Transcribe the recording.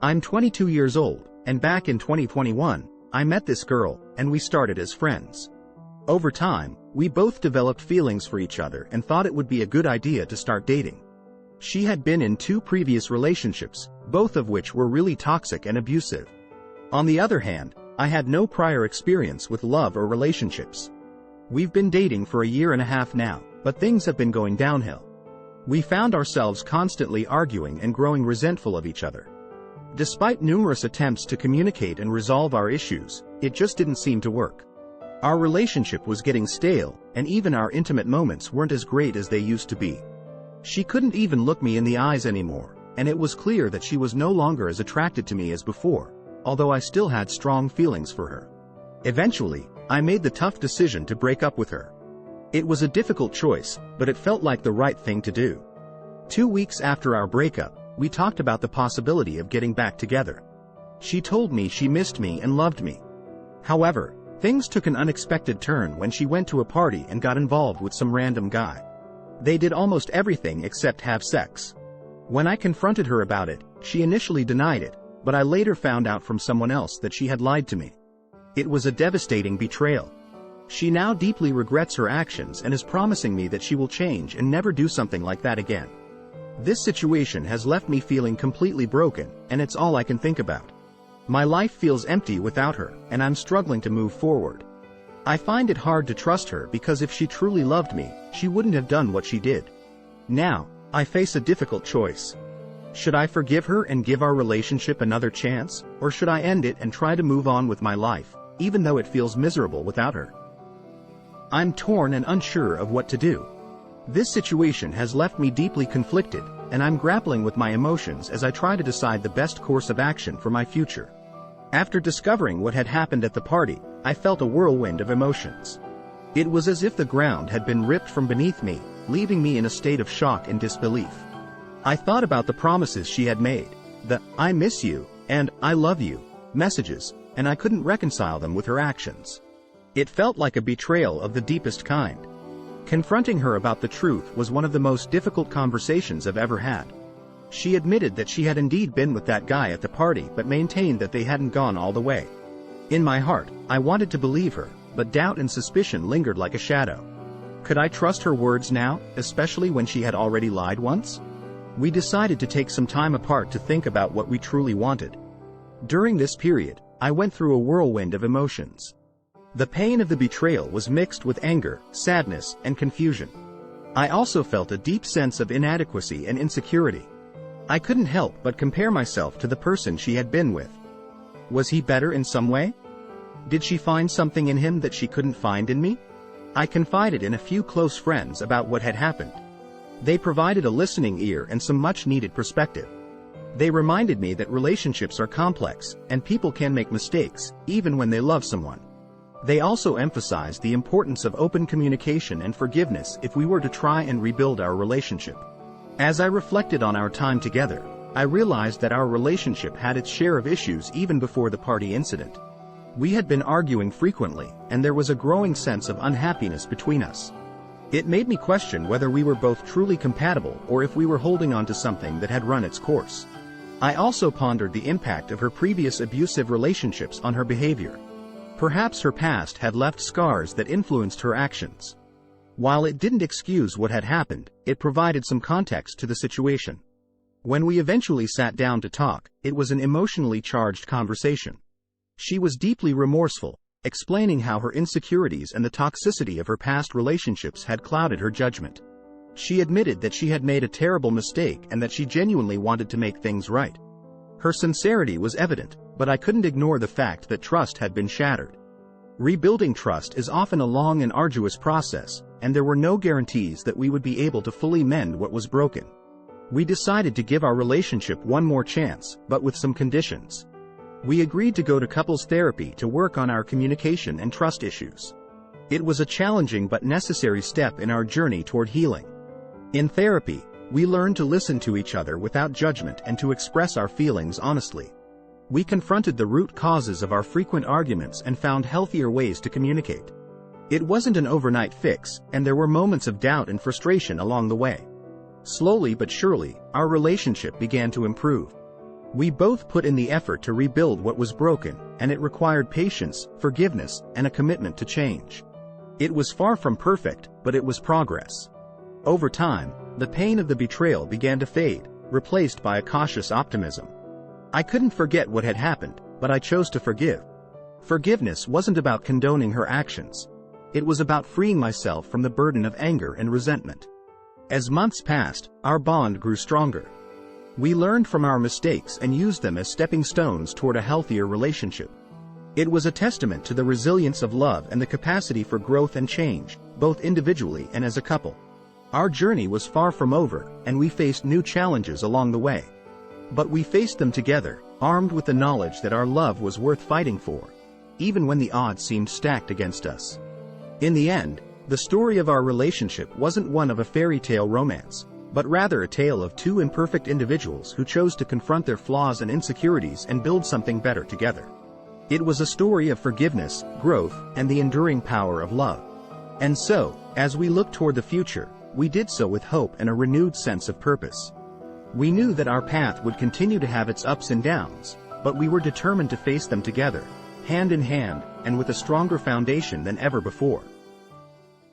I'm 22 years old, and back in 2021, I met this girl, and we started as friends. Over time, we both developed feelings for each other and thought it would be a good idea to start dating. She had been in 2 previous relationships, both of which were really toxic and abusive. On the other hand, I had no prior experience with love or relationships. We've been dating for a year and a half now, but things have been going downhill. We found ourselves constantly arguing and growing resentful of each other. Despite numerous attempts to communicate and resolve our issues, it just didn't seem to work. Our relationship was getting stale, and even our intimate moments weren't as great as they used to be. She couldn't even look me in the eyes anymore, and it was clear that she was no longer as attracted to me as before, although I still had strong feelings for her. Eventually, I made the tough decision to break up with her. It was a difficult choice, but it felt like the right thing to do. 2 weeks after our breakup, we talked about the possibility of getting back together. She told me she missed me and loved me. However, things took an unexpected turn when she went to a party and got involved with some random guy. They did almost everything except have sex. When I confronted her about it, she initially denied it, but I later found out from someone else that she had lied to me. It was a devastating betrayal. She now deeply regrets her actions and is promising me that she will change and never do something like that again. This situation has left me feeling completely broken, and it's all I can think about. My life feels empty without her, and I'm struggling to move forward. I find it hard to trust her because if she truly loved me, she wouldn't have done what she did. Now, I face a difficult choice. Should I forgive her and give our relationship another chance, or should I end it and try to move on with my life, even though it feels miserable without her? I'm torn and unsure of what to do. This situation has left me deeply conflicted, and I'm grappling with my emotions as I try to decide the best course of action for my future. After discovering what had happened at the party, I felt a whirlwind of emotions. It was as if the ground had been ripped from beneath me, leaving me in a state of shock and disbelief. I thought about the promises she had made, the "I miss you" and "I love you" messages, and I couldn't reconcile them with her actions. It felt like a betrayal of the deepest kind. Confronting her about the truth was one of the most difficult conversations I've ever had. She admitted that she had indeed been with that guy at the party but maintained that they hadn't gone all the way. In my heart, I wanted to believe her, but doubt and suspicion lingered like a shadow. Could I trust her words now, especially when she had already lied once? We decided to take some time apart to think about what we truly wanted. During this period, I went through a whirlwind of emotions. The pain of the betrayal was mixed with anger, sadness, and confusion. I also felt a deep sense of inadequacy and insecurity. I couldn't help but compare myself to the person she had been with. Was he better in some way? Did she find something in him that she couldn't find in me? I confided in a few close friends about what had happened. They provided a listening ear and some much-needed perspective. They reminded me that relationships are complex, and people can make mistakes, even when they love someone. They also emphasized the importance of open communication and forgiveness if we were to try and rebuild our relationship. As I reflected on our time together, I realized that our relationship had its share of issues even before the party incident. We had been arguing frequently, and there was a growing sense of unhappiness between us. It made me question whether we were both truly compatible or if we were holding on to something that had run its course. I also pondered the impact of her previous abusive relationships on her behavior. Perhaps her past had left scars that influenced her actions. While it didn't excuse what had happened, it provided some context to the situation. When we eventually sat down to talk, it was an emotionally charged conversation. She was deeply remorseful, explaining how her insecurities and the toxicity of her past relationships had clouded her judgment. She admitted that she had made a terrible mistake and that she genuinely wanted to make things right. Her sincerity was evident, but I couldn't ignore the fact that trust had been shattered. Rebuilding trust is often a long and arduous process, and there were no guarantees that we would be able to fully mend what was broken. We decided to give our relationship one more chance, but with some conditions. We agreed to go to couples therapy to work on our communication and trust issues. It was a challenging but necessary step in our journey toward healing. In therapy, we learned to listen to each other without judgment and to express our feelings honestly. We confronted the root causes of our frequent arguments and found healthier ways to communicate. It wasn't an overnight fix, and there were moments of doubt and frustration along the way. Slowly but surely, our relationship began to improve. We both put in the effort to rebuild what was broken, and it required patience, forgiveness, and a commitment to change. It was far from perfect, but it was progress. Over time, the pain of the betrayal began to fade, replaced by a cautious optimism. I couldn't forget what had happened, but I chose to forgive. Forgiveness wasn't about condoning her actions. It was about freeing myself from the burden of anger and resentment. As months passed, our bond grew stronger. We learned from our mistakes and used them as stepping stones toward a healthier relationship. It was a testament to the resilience of love and the capacity for growth and change, both individually and as a couple. Our journey was far from over, and we faced new challenges along the way. But we faced them together, armed with the knowledge that our love was worth fighting for, even when the odds seemed stacked against us. In the end, the story of our relationship wasn't one of a fairy tale romance, but rather a tale of two imperfect individuals who chose to confront their flaws and insecurities and build something better together. It was a story of forgiveness, growth, and the enduring power of love. And so, as we looked toward the future, we did so with hope and a renewed sense of purpose. We knew that our path would continue to have its ups and downs, but we were determined to face them together, hand in hand, and with a stronger foundation than ever before.